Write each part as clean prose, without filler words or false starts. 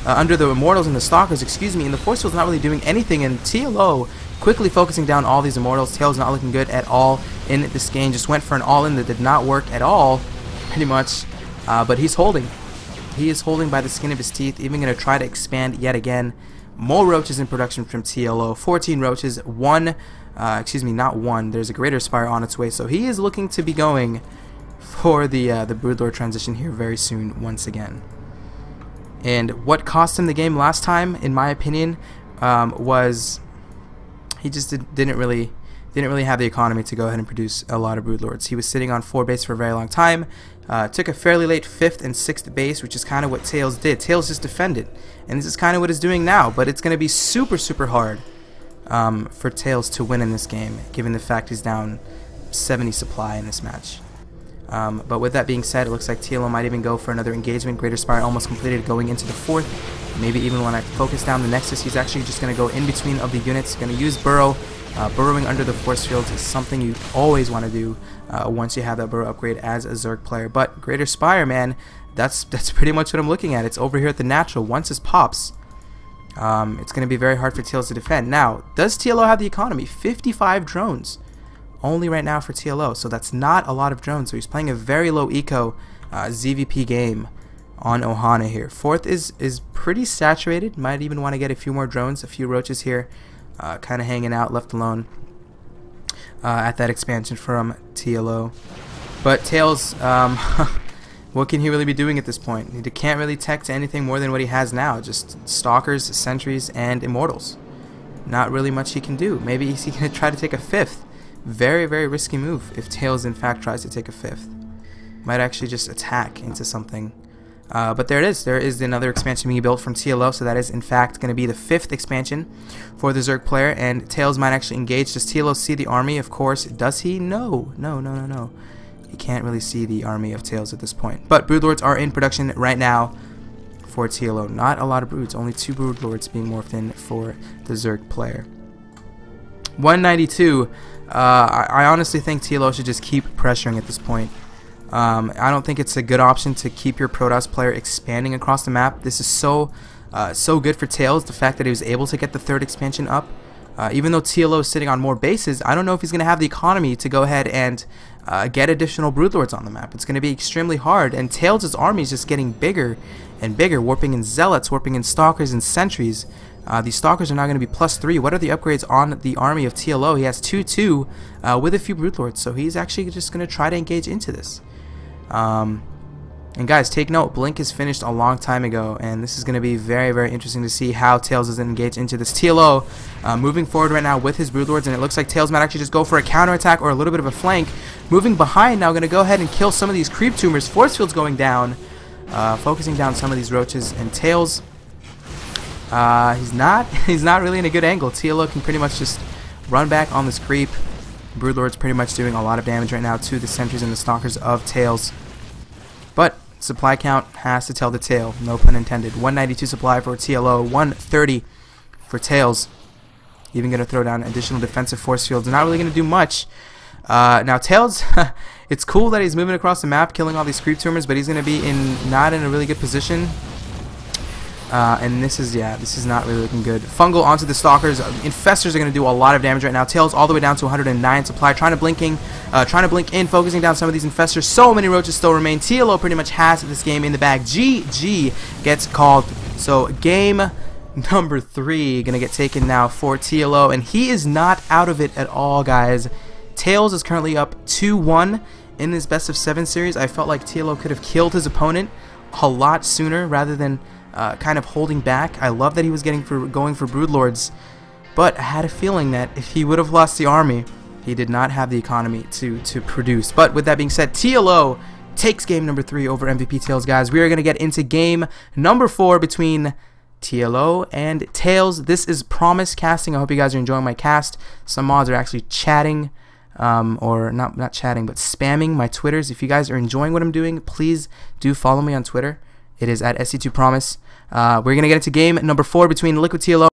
under the Immortals and the Stalkers, excuse me, and the Force Field's not really doing anything, and TLO quickly focusing down all these Immortals. Tails not looking good at all in this game. Just went for an all-in that did not work at all, pretty much, but he's holding. He is holding by the skin of his teeth, even going to try to expand yet again. More roaches in production from TLO. 14 roaches, not one. There's a Greater Spire on its way, so he is looking to be going for the Broodlord transition here very soon once again. And what cost him the game last time, in my opinion, was he just didn't really have the economy to go ahead and produce a lot of Broodlords. He was sitting on 4 base for a very long time. Took a fairly late 5th and 6th base, which is kind of what Tails did. Tails just defended, and this is kind of what he's doing now. But it's going to be super hard for Tails to win in this game, given the fact he's down 70 supply in this match. But with that being said, it looks like TLO might even go for another engagement. Greater Spire almost completed, going into the 4th. Maybe even when I focus down the Nexus, he's actually just going to go in between of the units. Going to use Burrow. Burrowing under the force fields is something you always want to do once you have that Burrow upgrade as a Zerg player. But Greater Spire, man, that's pretty much what I'm looking at. It's over here at the natural. Once this pops, it's going to be very hard for Tails to defend. Now, does TLO have the economy? 55 drones only right now for TLO, so that's not a lot of drones. So he's playing a very low eco ZVP game on Ohana here. 4th is pretty saturated. Might even want to get a few more drones, a few roaches here, kind of hanging out, left alone at that expansion from TLO. But Tails, what can he really be doing at this point? He can't really tech to anything more than what he has now. Just Stalkers, Sentries, and Immortals. Not really much he can do. Maybe he's going to try to take a 5th. Very risky move if Tails in fact tries to take a 5th. Might actually just attack into something. But there it is. There is another expansion being built from TLO, so that is in fact going to be the 5th expansion for the Zerg player, and Tails might actually engage. Does TLO see the army? Of course. Does he? No. He can't really see the army of Tails at this point. But Broodlords are in production right now for TLO. Not a lot of Broods. Only 2 Broodlords being morphed in for the Zerg player. 192. I honestly think TLO should just keep pressuring at this point. I don't think it's a good option to keep your Protoss player expanding across the map. This is so good for Tails, the fact that he was able to get the 3rd expansion up. Even though TLO is sitting on more bases, I don't know if he's going to have the economy to go ahead and get additional Broodlords on the map. It's going to be extremely hard, and Tails' army is just getting bigger and bigger, warping in Zealots, warping in Stalkers and Sentries. These Stalkers are now going to be +3. What are the upgrades on the army of TLO? He has 2/2 with a few Broodlords, so he's actually just going to try to engage into this. And guys, take note, Blink is finished a long time ago, and this is going to be very interesting to see how Tails is engaged into this. TLO moving forward right now with his Broodlords, and it looks like Tails might actually just go for a counterattack or a little bit of a flank. Moving behind now, going to go ahead and kill some of these creep tumors. Force fields going down, focusing down some of these roaches, and Tails, he's not really in a good angle. TLO can pretty much just run back on this creep. Broodlord's pretty much doing a lot of damage right now to the Sentries and the Stalkers of Tails. But supply count has to tell the tale, no pun intended. 192 supply for TLO, 130 for Tails. Even going to throw down additional defensive force fields. Not really going to do much. Now Tails, it's cool that he's moving across the map, killing all these creep tumors, but he's going to be not in a really good position. And this is not really looking good. Fungal onto the Stalkers. Infestors are going to do a lot of damage right now. Tails all the way down to 109 supply. Trying to blink in, focusing down some of these Infestors. So many roaches still remain. TLO pretty much has this game in the bag. GG gets called. So game number 3 going to get taken now for TLO. And he is not out of it at all, guys. Tails is currently up 2-1 in this best of 7 series. I felt like TLO could have killed his opponent a lot sooner rather than kind of holding back. I love that he was going for Broodlords, but I had a feeling that if he would have lost the army, he did not have the economy to produce. But with that being said, TLO takes game number 3 over MVPTaiLs, guys. We are going to get into game number 4 between TLO and Tails. This is Promise casting. I hope you guys are enjoying my cast. Some mods are actually chatting, or not chatting, but spamming my Twitters. If you guys are enjoying what I'm doing, please do follow me on Twitter. It is at SC2Promise. We're going to get into game number 4 between LiquidTLO.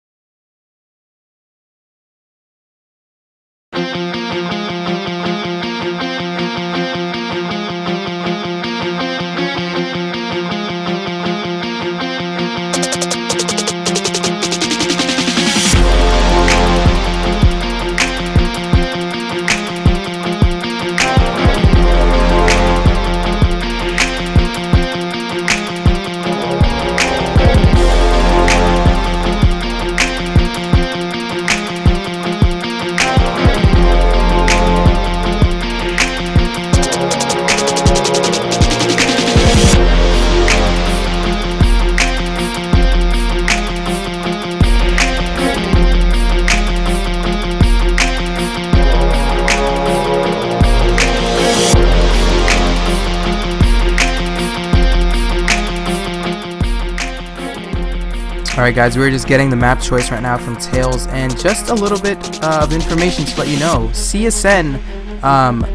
Alright guys, we're just getting the map choice right now from Tails, and just a little bit of information to let you know. CSN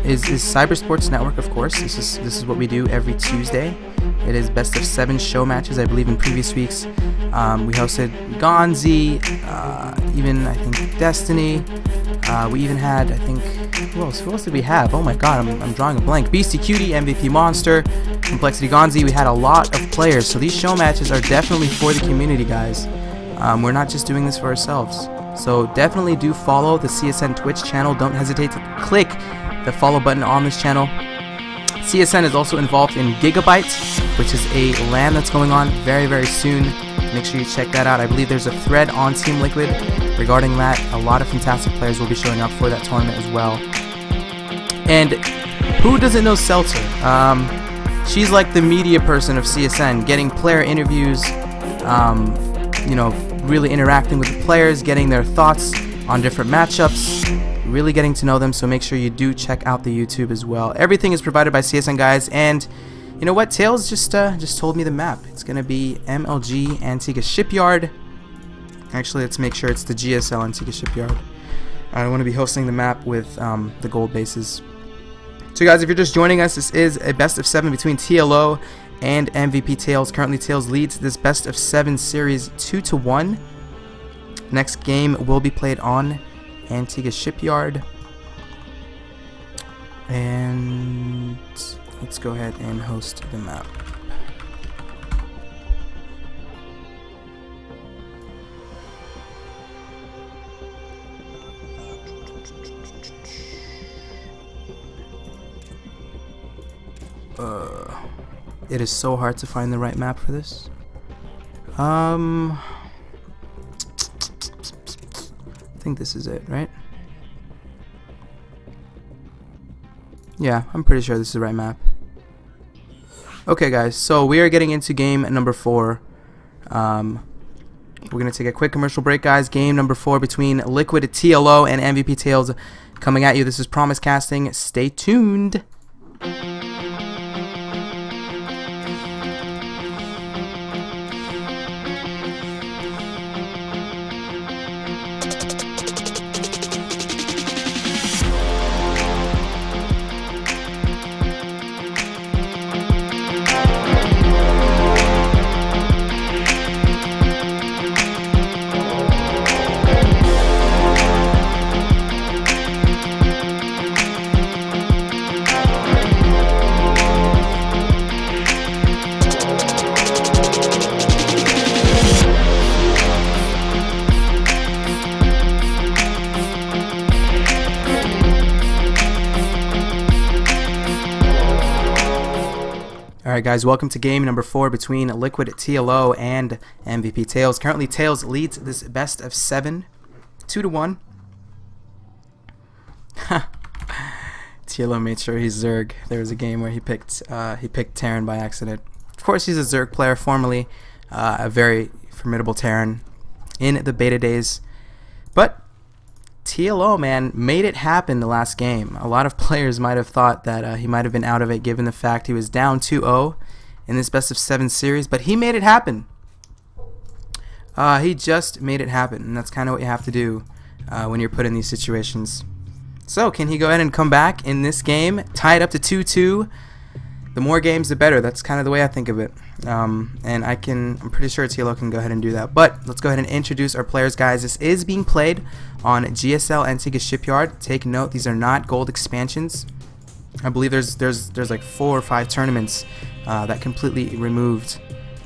is Cybersports Network, of course. This is what we do every Tuesday. It is best of 7 show matches. I believe in previous weeks we hosted Gonzi, even I think Destiny. We even had, I think, who else did we have? Oh my god, I'm drawing a blank. Beastie Cutie, MVP Monster, Complexity Gonzi. We had a lot of players, so these show matches are definitely for the community, guys. We're not just doing this for ourselves. So definitely do follow the CSN Twitch channel. Don't hesitate to click the follow button on this channel. CSN is also involved in Gigabyte, which is a LAN that's going on very, very soon. Make sure you check that out. I believe there's a thread on Team Liquid regarding that. A lot of fantastic players will be showing up for that tournament as well. And who doesn't know Seltzer? She's like the media person of CSN, getting player interviews, you know, really interacting with the players, getting their thoughts on different matchups, really getting to know them. So make sure you do check out the YouTube as well. Everything is provided by CSN, guys. And you know what? Tails just told me the map. It's gonna be MLG Antigua Shipyard. Actually, let's make sure it's the GSL Antigua Shipyard. I want to be hosting the map with the gold bases. So guys, if you're just joining us, this is a best of 7 between TLO and MVPTaiLs. Currently, Tails leads this best of 7 series 2-1. Next game will be played on Antigua Shipyard. And let's go ahead and host the map. It is so hard to find the right map for this. I think this is it, right? Yeah, I'm pretty sure this is the right map. Okay guys, so we are getting into game number 4. We're going to take a quick commercial break, guys. Game number 4 between LiquidTLO and MVPTaiLs coming at you. This is Promise Casting. Stay tuned. Alright guys, welcome to game number 4 between LiquidTLO and MVPTaiLs. Currently, Tails leads this best of 7, 2-1. TLO made sure he's Zerg. There was a game where he picked Terran by accident. Of course, he's a Zerg player, formerly a very formidable Terran in the beta days. But TLO, man, made it happen the last game. A lot of players might have thought that he might have been out of it given the fact he was down 2-0 in this best of 7 series, but he made it happen. He just made it happen, and that's kind of what you have to do when you're put in these situations. So, can he go ahead and come back in this game, tie it up to 2-2? The more games, the better. That's kind of the way I think of it. And I'm pretty sure TLO can go ahead and do that. But let's go ahead and introduce our players, guys. This is being played on GSL Antigua Shipyard. Take note, these are not gold expansions. I believe there's like 4 or 5 tournaments that completely removed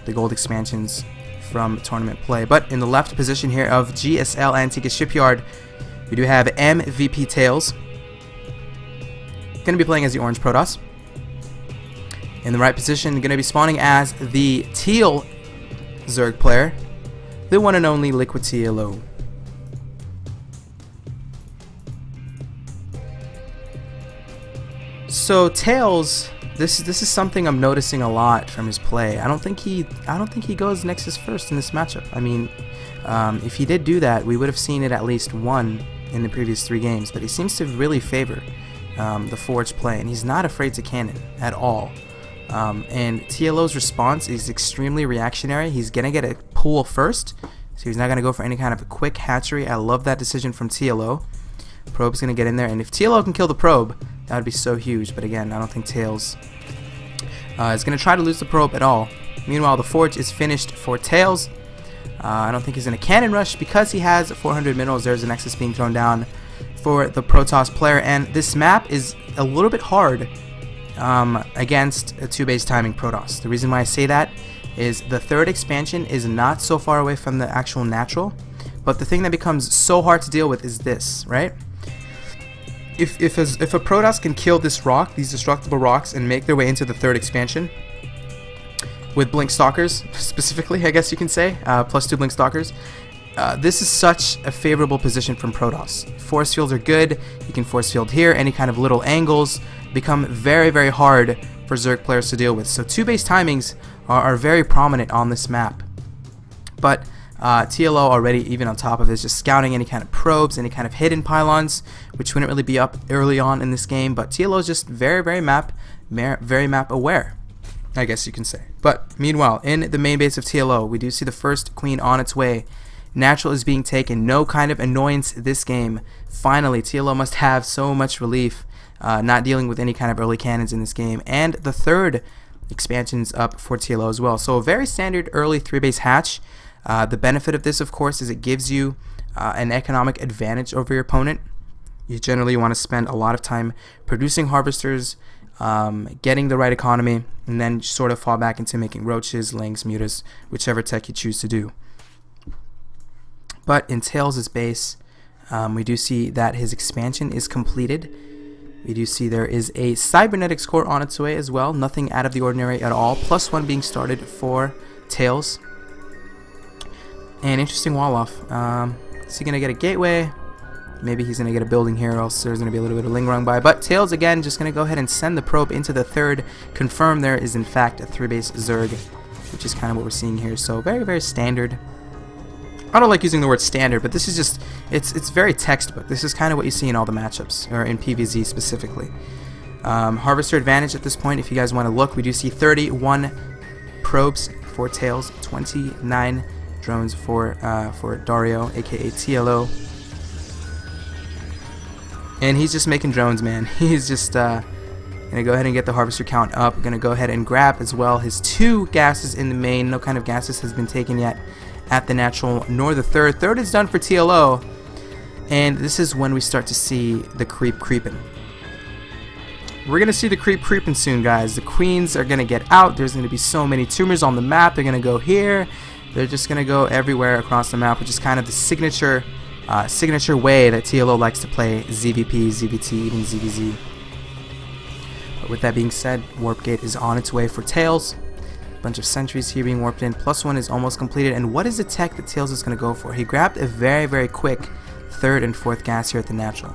the gold expansions from tournament play. But in the left position here of GSL Antigua Shipyard, we do have MVPTaiLs. Going to be playing as the Orange Protoss. In the right position, going to be spawning as the Teal Zerg player, the one and only LiquidTLO. So Tails, this is something I'm noticing a lot from his play. I don't think he goes Nexus first in this matchup. I mean, if he did do that, we would have seen it at least one in the previous 3 games. But he seems to really favor the Forge play, and he's not afraid to cannon at all. And TLO's response is extremely reactionary. He's gonna get a pool first. So he's not going to go for any kind of a quick hatchery. I love that decision from TLO. Probe's going to get in there, and if TLO can kill the probe, that would be so huge. But again, I don't think Tails is going to try to lose the probe at all. Meanwhile, the forge is finished for Tails. I don't think he's in a cannon rush because he has 400 minerals. There's a Nexus being thrown down for the Protoss player, and this map is a little bit hard against a 2-base timing Protoss. The reason why I say that is the third expansion is not so far away from the actual natural, but the thing that becomes so hard to deal with is this, right? If a Protoss can kill this rock, these destructible rocks, and make their way into the third expansion with Blink Stalkers, specifically, I guess you can say, +2 Blink Stalkers, this is such a favorable position from Protoss. Force fields are good. You can force field here. Any kind of little angles become very, very hard for Zerg players to deal with. So 2-base timings are very prominent on this map. But TLO already, even on top of this, just scouting any kind of probes, any kind of hidden pylons, which wouldn't really be up early on in this game. But TLO is just very map aware, I guess you can say. But meanwhile, in the main base of TLO, we do see the first queen on its way. Natural is being taken. No kind of annoyance this game. Finally, TLO must have so much relief not dealing with any kind of early cannons in this game. And the third expansion is up for TLO as well. So a very standard early 3-base hatch. The benefit of this, of course, is it gives you an economic advantage over your opponent. You generally want to spend a lot of time producing harvesters, getting the right economy, and then sort of fall back into making roaches, lings, mutas, whichever tech you choose to do. But in Tails' base, we do see that his expansion is completed. We do see there is a cybernetics core on its way as well. Nothing out of the ordinary at all. +1 being started for Tails. And interesting wall off. Is he going to get a gateway? Maybe he's going to get a building here, or else there's going to be a little bit of lingering by. But Tails, again, just going to go ahead and send the probe into the third. Confirm there is, in fact, a 3-base Zerg, which is kind of what we're seeing here. So very standard. I don't like using the word standard, but this is just, it's very textbook. This is kind of what you see in all the matchups, or in PvZ specifically. Harvester advantage at this point, if you guys want to look, we do see 31 probes for Tails, 29 drones for Dario, aka TLO. And he's just making drones, man. He's just gonna go ahead and get the harvester count up. Gonna go ahead and grab as well his 2 gases in the main. No kind of gases has been taken yet at the natural nor the third. Third is done for TLO, and this is when we start to see the creep creeping. We're gonna see the creep creeping soon, guys. The queens are gonna get out. There's gonna be so many tumors on the map. They're gonna go here. They're just gonna go everywhere across the map, which is kind of the signature way that TLO likes to play ZVP, ZVT, even ZVZ. But with that being said, Warp Gate is on its way for Tails. Bunch of sentries here being warped in. +1 is almost completed. And what is the tech that Tails is going to go for? He grabbed a very quick 3rd and 4th gas here at the natural.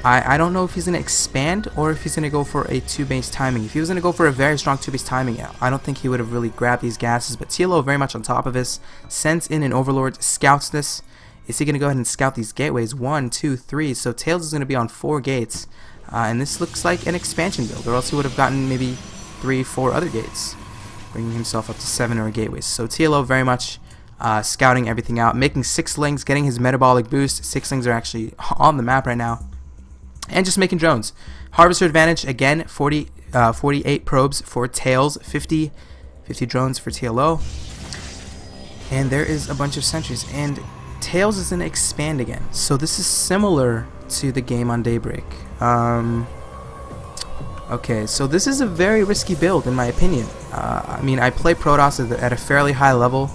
I don't know if he's going to expand or if he's going to go for a 2-base timing. If he was going to go for a very strong 2-base timing, I don't think he would have really grabbed these gases. But TLO very much on top of this. Sends in an Overlord, scouts this. Is he going to go ahead and scout these gateways? 1, 2, 3. So Tails is going to be on 4 gates. And this looks like an expansion build, or else he would have gotten maybe 3, 4 other gates, bringing himself up to 7 or gateways. So TLO very much scouting everything out, making 6 lings, getting his metabolic boost. 6 lings are actually on the map right now, and just making drones. Harvester advantage again, 48 probes for Tails, 50 drones for TLO, and there is a bunch of sentries. And Tails is going to expand again, so this is similar to the game on Daybreak. Okay, so this is a very risky build in my opinion. I mean, I play Protoss at a fairly high level.